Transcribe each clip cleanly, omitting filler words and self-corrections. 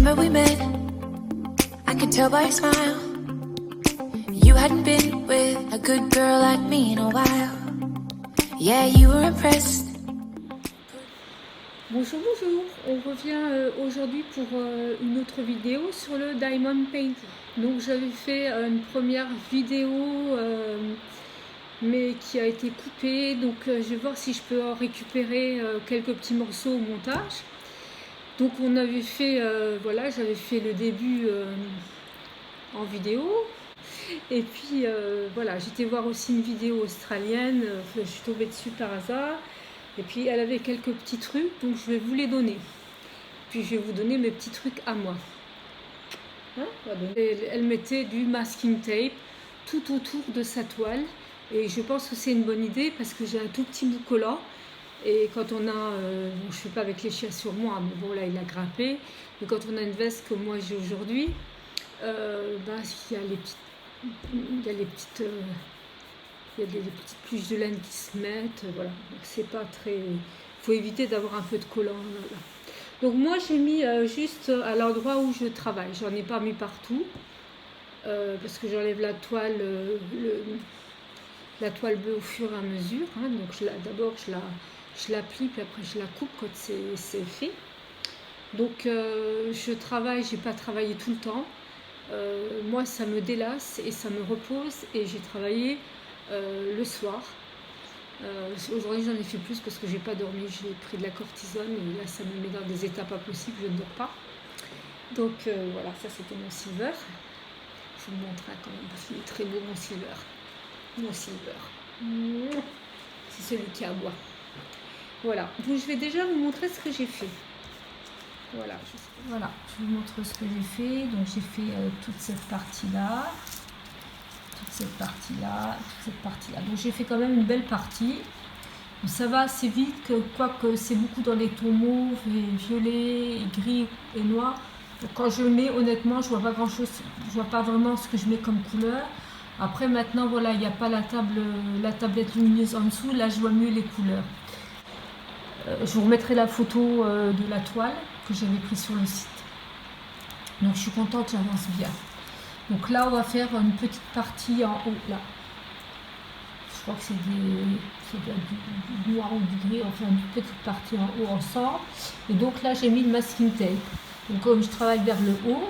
Remember we met, I could tell by your smile. You hadn't been with a good girl like me in a while. Yeah, you were impressed. Bonjour, bonjour, on revient aujourd'hui pour une autre vidéo sur le diamond painting. Donc j'avais fait une première vidéo mais qui a été coupée, donc je vais voir si je peux en récupérer quelques petits morceaux au montage. Donc on avait fait, voilà, j'avais fait le début en vidéo. Et puis voilà, j'étais voir aussi une vidéo australienne, je suis tombée dessus par hasard. Et puis elle avait quelques petits trucs, donc je vais vous les donner. Puis je vais vous donner mes petits trucs à moi. Hein, elle mettait du masking tape tout autour de sa toile. Et je pense que c'est une bonne idée parce que j'ai un tout petit bout collant. Et quand on a, bon, je ne fais pas avec les chiens sur moi, mais bon là il a grimpé. Mais quand on a une veste comme moi j'ai aujourd'hui, il y a des petites pluches de laine qui se mettent, voilà. C'est pas très, faut éviter d'avoir un peu de collant. Voilà. Donc moi j'ai mis juste à l'endroit où je travaille. J'en ai pas mis partout parce que j'enlève la toile, la toile bleue au fur et à mesure. Hein. Donc d'abord je la plie, puis après je la coupe quand c'est fait. Donc je travaille, j'ai pas travaillé tout le temps. Moi ça me délasse et ça me repose, et j'ai travaillé le soir. Aujourd'hui j'en ai fait plus parce que j'ai pas dormi, j'ai pris de la cortisone et là ça me met dans des états pas possibles, je ne dors pas. Donc voilà, ça c'était mon silver. Je vous le montrerai quand même parce qu'il est très beau mon silver. Mon silver. C'est celui qui aboie. Voilà, donc je vais déjà vous montrer ce que j'ai fait. Voilà, je vous montre ce que j'ai fait. Donc j'ai fait toute cette partie-là, toute cette partie-là. Donc j'ai fait quand même une belle partie. Ça va assez vite, quoique c'est beaucoup dans les tons mauves et violets, et gris et noirs. Donc quand je mets, honnêtement, je vois pas grand-chose, je vois pas vraiment ce que je mets comme couleur. Après maintenant, voilà, il n'y a pas la tablette lumineuse en dessous. Là, je vois mieux les couleurs. Je vous remettrai la photo de la toile que j'avais prise sur le site. Donc je suis contente, j'avance bien. Donc là on va faire une petite partie en haut là. Je crois que c'est du noir ou du gris, enfin une petite partie en haut ensemble. Et donc là j'ai mis le masking tape. Donc comme je travaille vers le haut,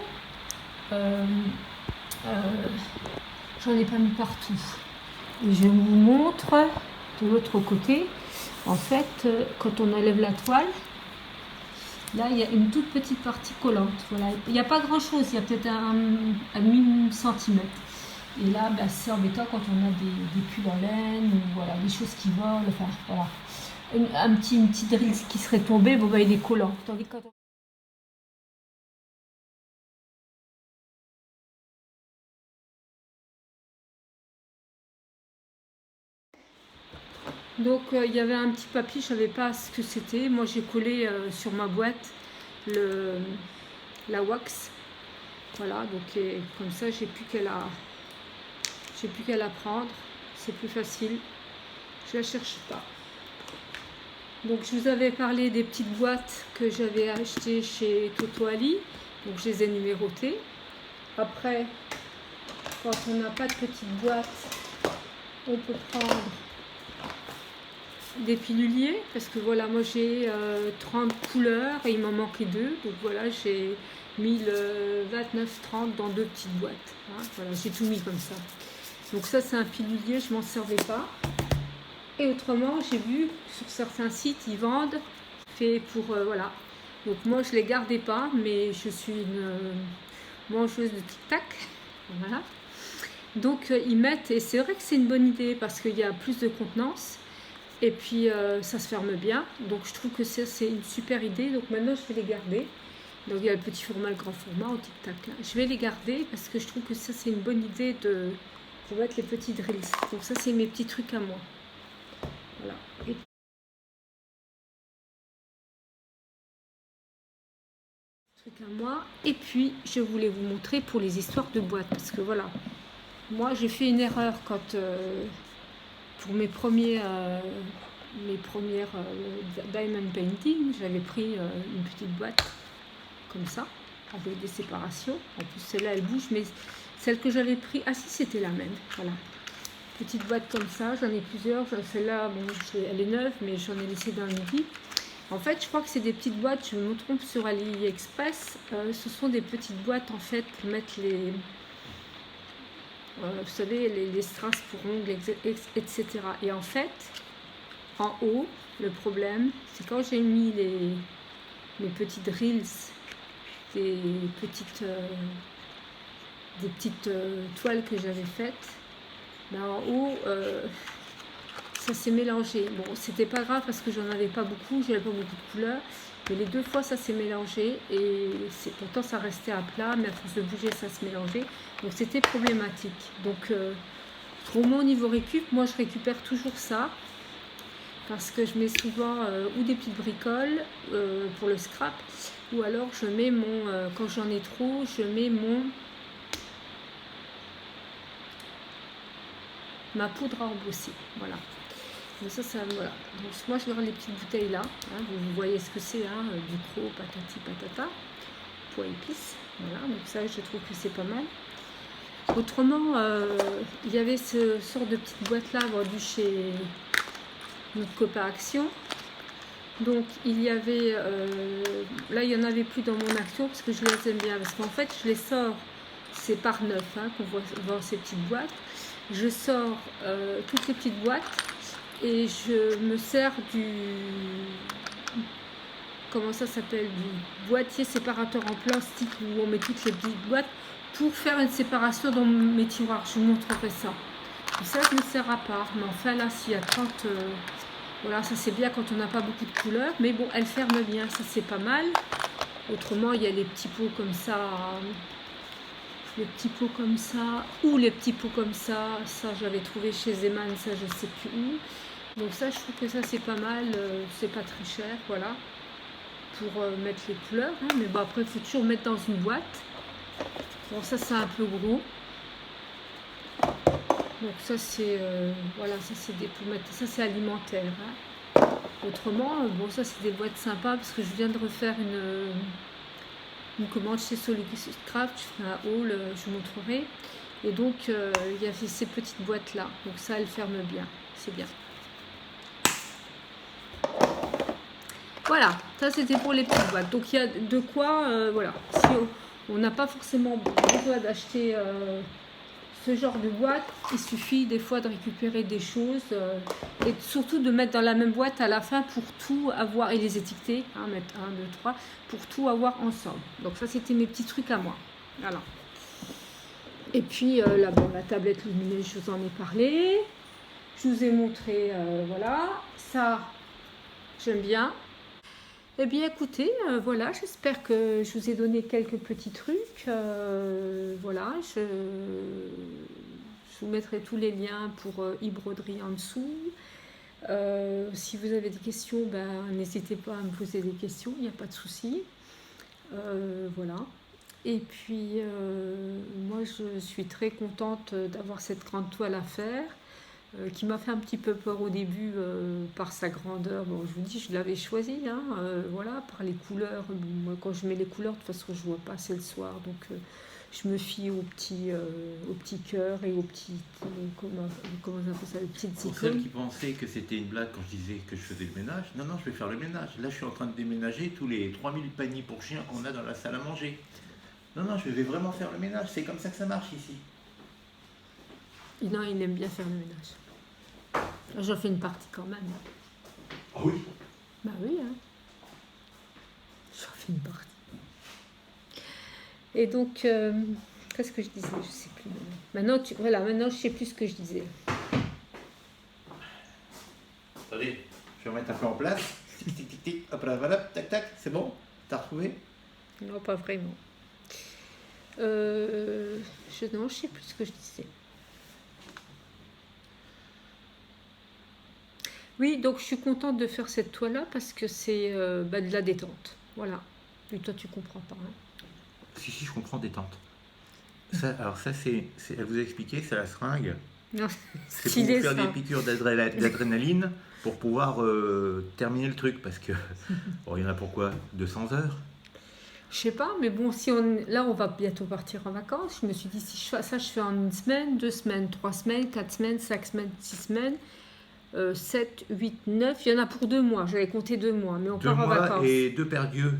j'en ai pas mis partout. Et je vous montre de l'autre côté. En fait, quand on enlève la toile, là, il y a une toute petite partie collante. Voilà. Il n'y a pas grand-chose, il y a peut-être un millimètre. Et là, c'est embêtant quand on a des pulls en laine, ou voilà, des choses qui volent. Enfin, voilà. Une petite drille qui serait tombée, bon, il est collant. Tandis que quand on... Donc il y avait un petit papier, je ne savais pas ce que c'était. Moi j'ai collé sur ma boîte la wax. Voilà, donc comme ça j'ai plus qu'à la prendre. C'est plus facile. Je la cherche pas. Donc je vous avais parlé des petites boîtes que j'avais achetées chez Toto Ali. Donc je les ai numérotées. Après, quand on n'a pas de petite boîte, on peut prendre des piluliers, parce que voilà, moi j'ai 30 couleurs et il m'en manquait 2, donc voilà, j'ai mis le 29-30 dans 2 petites boîtes. Hein, voilà, j'ai tout mis comme ça. Donc ça c'est un pilulier, je m'en servais pas. Et autrement, j'ai vu sur certains sites ils vendent fait pour voilà. Donc moi je les gardais pas, mais je suis une mangeuse de tic-tac. Voilà. Donc ils mettent, et c'est vrai que c'est une bonne idée parce qu'il y a plus de contenance. Et puis ça se ferme bien, donc je trouve que c'est une super idée. Donc maintenant je vais les garder. Donc il y a le petit format, le grand format au tic-tac. Je vais les garder parce que je trouve que ça c'est une bonne idée de mettre les petits drills. Donc ça c'est mes petits trucs à moi. Voilà. Et puis je voulais vous montrer pour les histoires de boîtes, parce que voilà, moi j'ai fait une erreur quand pour mes premières diamond painting, j'avais pris une petite boîte comme ça. avec des séparations. En plus, celle-là, elle bouge, mais celle que j'avais pris, ah si, c'était la même. Voilà. Petite boîte comme ça, j'en ai plusieurs. Celle-là, bon, elle est neuve, mais j'en ai laissé dans le midi. En fait, je crois que c'est des petites boîtes, je me trompe sur AliExpress. Ce sont des petites boîtes, en fait, pour mettre les... vous savez, les strass pour ongles, etc. Et en fait, en haut, le problème, c'est quand j'ai mis les petites reels, des petites toiles que j'avais faites, ben en haut, ça s'est mélangé. Bon, c'était pas grave parce que j'en avais pas beaucoup, j'avais pas beaucoup de couleurs, mais les 2 fois ça s'est mélangé et pourtant ça restait à plat, mais à force de bouger ça se mélangeait, donc c'était problématique. Donc au moins au niveau récup, moi je récupère toujours ça parce que je mets souvent ou des petites bricoles pour le scrap, ou alors je mets mon, quand j'en ai trop, je mets ma poudre à embosser, voilà. Donc ça voilà. Donc moi je garde les petites bouteilles là, hein, vous voyez ce que c'est, hein, du croc, patati patata, pois épices, voilà. Donc ça je trouve que c'est pas mal. Autrement, il y avait ce sort de petite boîte là vendue chez notre copain Action. Donc il y avait, là il y en avait plus dans mon Action parce que je les aime bien, parce qu'en fait je les sors, c'est par 9 hein, qu'on voit ces petites boîtes. Je sors toutes les petites boîtes et je me sers du, comment ça s'appelle, du boîtier séparateur en plastique où on met toutes les petites boîtes pour faire une séparation dans mes tiroirs. Je vous montrerai ça. Et ça je me sers à part, mais enfin là s'il y a 30, voilà, ça c'est bien quand on n'a pas beaucoup de couleurs, mais bon, elle ferme bien, ça c'est pas mal. Autrement, il y a les petits pots comme ça, les petits pots comme ça, ou les petits pots comme ça j'avais trouvé chez Zeman, ça je sais plus où. Donc ça, je trouve que ça c'est pas mal, c'est pas très cher, voilà, pour mettre les couleurs, hein. Mais bon, après, il faut toujours mettre dans une boîte. Bon, ça c'est un peu gros. Donc ça c'est, voilà, ça c'est des pour mettre, ça c'est alimentaire, hein. Autrement, bon, ça c'est des boîtes sympas parce que je viens de refaire une commande chez Solid Craft, je ferai un haul, je vous montrerai. Et donc il y avait ces petites boîtes là, donc ça elle ferme bien, c'est bien. Voilà, ça c'était pour les petites boîtes. Donc il y a de quoi, voilà, si on n'a pas forcément besoin d'acheter ce genre de boîte, il suffit des fois de récupérer des choses et surtout de mettre dans la même boîte à la fin pour tout avoir, et les étiqueter, hein, mettre 1, 2, 3, pour tout avoir ensemble. Donc ça c'était mes petits trucs à moi. Voilà. Et puis là, bon, la tablette lumineuse, je vous en ai parlé. Je vous ai montré, voilà, ça j'aime bien. Eh bien écoutez, voilà, j'espère que je vous ai donné quelques petits trucs. Voilà, je vous mettrai tous les liens pour e-broderie en dessous. Si vous avez des questions, ben, n'hésitez pas à me poser des questions, il n'y a pas de souci. Voilà. Et puis, moi, je suis très contente d'avoir cette grande toile à faire. Qui m'a fait un petit peu peur au début par sa grandeur. Bon, je vous dis, je l'avais choisi, hein, voilà, par les couleurs. Bon, moi, quand je mets les couleurs, de toute façon, je ne vois pas, c'est le soir, donc je me fie aux petits cœurs et aux petits, comment on appelle ça, les petites icônes. Pour celles qui pensaient que c'était une blague quand je disais que je faisais le ménage, non, non, je vais faire le ménage. Là, je suis en train de déménager tous les 3000 paniers pour chiens qu'on a dans la salle à manger. Non, non, je vais vraiment faire le ménage, c'est comme ça que ça marche ici. Non, il aime bien faire le ménage. J'en fais une partie quand même. Ah oui? Bah oui, hein. J'en fais une partie. Et donc, qu'est-ce que je disais? Je sais plus. Maintenant, maintenant, je sais plus ce que je disais. Attendez, je vais remettre un peu en place. Tic, tic, tic, tic. Hop là, voilà, tac, tac, c'est bon? T'as retrouvé? Non, pas vraiment. Non, je sais plus ce que je disais. Oui, donc je suis contente de faire cette toile-là parce que c'est de la détente. Voilà. Et toi, tu comprends pas. Hein. Si, je comprends, détente. Ça, alors ça, elle vous a expliqué, c'est la seringue. Non, c'est pour vous faire des piqûres d'adrénaline pour pouvoir terminer le truc. Parce que, bon, il y en a pourquoi 200 heures? Je sais pas, mais bon, là, on va bientôt partir en vacances. Je me suis dit, si je fais ça, je fais en 1 semaine, 2 semaines, 3 semaines, 4 semaines, 5 semaines, 6 semaines, 7, 8, 9. Il y en a pour 2 mois. J'avais compté 2 mois, mais on 2 part en mois vacances. et 2 paires d'yeux.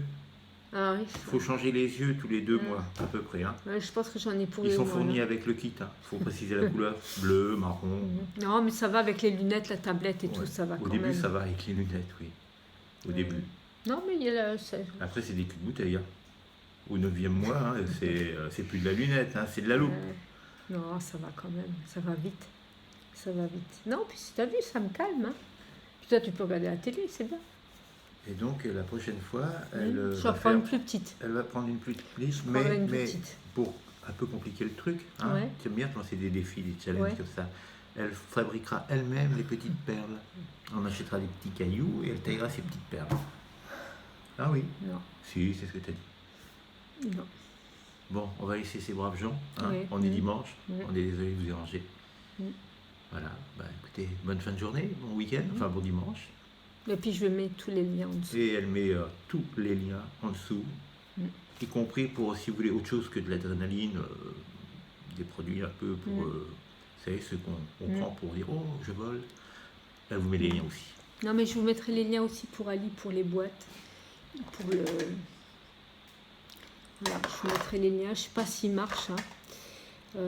Ah oui. Il faut changer les yeux tous les 2 mois, à peu près. Hein. Ouais, je pense que j'en ai pour Ils 2 sont mois. fournis Là. avec le kit. Il faut préciser la couleur. Bleu, marron. Non, mais ça va avec les lunettes, la tablette et Ouais. tout, ça va Au quand début, même. ça va avec les lunettes, oui. Au début. Non, mais il y a Après, c'est des culs de bouteille. Hein. Au 9e mois, hein, c'est plus de la lunette, hein, c'est de la loupe. Non, ça va quand même, ça va vite. Ça va vite. Non, puis si t'as vu, ça me calme. Hein. Puis toi, tu peux regarder la télé, c'est bien. Et donc, la prochaine fois, elle Je va vais prendre une plus petite. Elle va prendre une plus petite, prendrai une plus mais petite. pour un peu compliquer le truc, hein, Ouais. j'aime bien lancer des défis, des challenges Ouais. comme ça. Elle fabriquera elle-même les petites perles. On achètera des petits cailloux et elle taillera ses petites perles. Ah oui, Non, si, c'est ce que tu as dit. non. Bon, on va laisser ces braves gens. Hein. Oui. On est dimanche. Oui. On est désolé de vous déranger. Mm. Voilà. Bah, écoutez, bonne fin de journée, bon week-end, enfin bon dimanche. Et puis je vais mettre tous les liens en dessous. Et elle met tous les liens en dessous, y compris pour, si vous voulez, autre chose que de l'adrénaline, des produits un peu pour, vous savez, ceux qu'on prend pour dire « Oh, je vole ». Elle vous met les liens aussi. Non, mais je vous mettrai les liens aussi pour Ali, pour les boîtes. Pour le... Voilà, je vous mettrai les liens. Je ne sais pas s'ils marchent. Hein.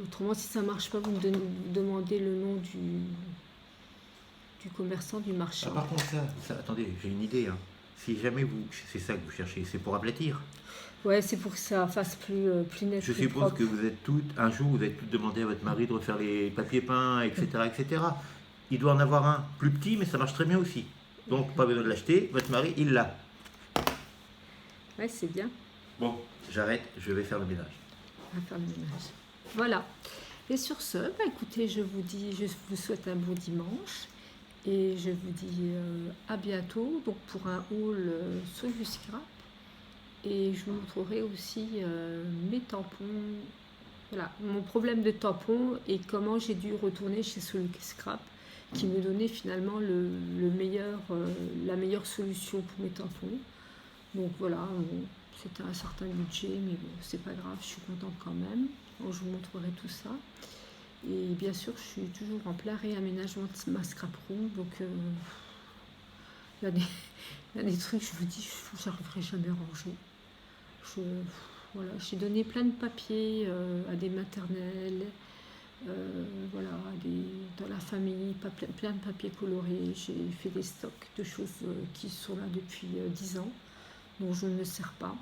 Autrement, si ça ne marche pas, vous me demandez le nom du commerçant, du marchand. Ah, par contre, ça, attendez, j'ai une idée. Hein. Si jamais c'est ça que vous cherchez, c'est pour aplatir. Ouais, c'est pour que ça fasse plus net. Je plus suppose propre. que vous êtes toutes, un jour, vous avez toutes demandé à votre mari de refaire les papiers peints, etc., etc. Il doit en avoir un plus petit, mais ça marche très bien aussi. Donc, pas besoin de l'acheter. Votre mari, il l'a. Ouais, c'est bien. Bon, j'arrête, je vais faire le ménage. On va faire le ménage. Voilà. Et sur ce, bah, écoutez, je vous souhaite un bon dimanche. Et je vous dis à bientôt donc pour un haul sur du scrap. Et je vous montrerai aussi mes tampons. Voilà, mon problème de tampons et comment j'ai dû retourner chez Soluk Scrap qui me donnait finalement la meilleure solution pour mes tampons. Donc voilà, bon, c'était un certain budget, mais bon, c'est pas grave, je suis contente quand même. Donc, je vous montrerai tout ça. Et bien sûr, je suis toujours en plein réaménagement de ma scrap room. Donc, il y a des trucs, je vous dis, je n'arriverai jamais à ranger. Voilà, j'ai donné plein de papiers à des maternelles, voilà, dans la famille, plein de papiers colorés. J'ai fait des stocks de choses qui sont là depuis 10 ans, dont je ne me sers pas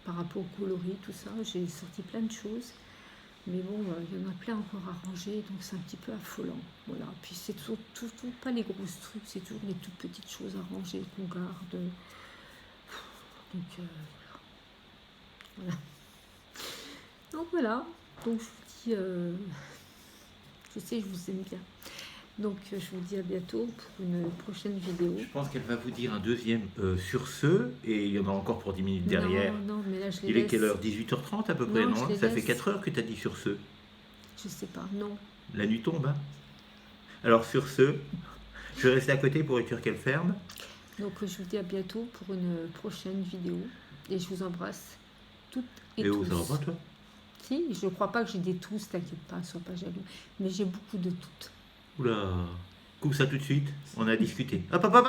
par rapport au coloris, tout ça. J'ai sorti plein de choses. Mais bon, il y en a plein encore à ranger, donc c'est un petit peu affolant. Voilà. Puis c'est toujours pas les grosses trucs, c'est toujours les toutes petites choses à ranger qu'on garde. Donc voilà. Donc voilà. Donc je vous dis, je sais, je vous aime bien. Donc je vous dis à bientôt pour une prochaine vidéo. Je pense qu'elle va vous dire un deuxième sur ce, et il y en a encore pour 10 minutes derrière. Non, mais là je les Il laisse. est quelle heure? 18h30 à peu près, Non, non? je les Ça fait laisse. 4 heures que tu as dit sur ce. Je sais pas, non. La nuit tombe, hein? Alors sur ce, je vais rester à côté pour être sûr qu'elle ferme. Donc je vous dis à bientôt pour une prochaine vidéo. Et je vous embrasse toutes et Léo, tous. ça va pas toi? Si, je crois pas que j'ai des tous, t'inquiète pas, sois pas jaloux. Mais j'ai beaucoup de toutes. Oula, coupe ça tout de suite, on a discuté. Hop, hop, hop.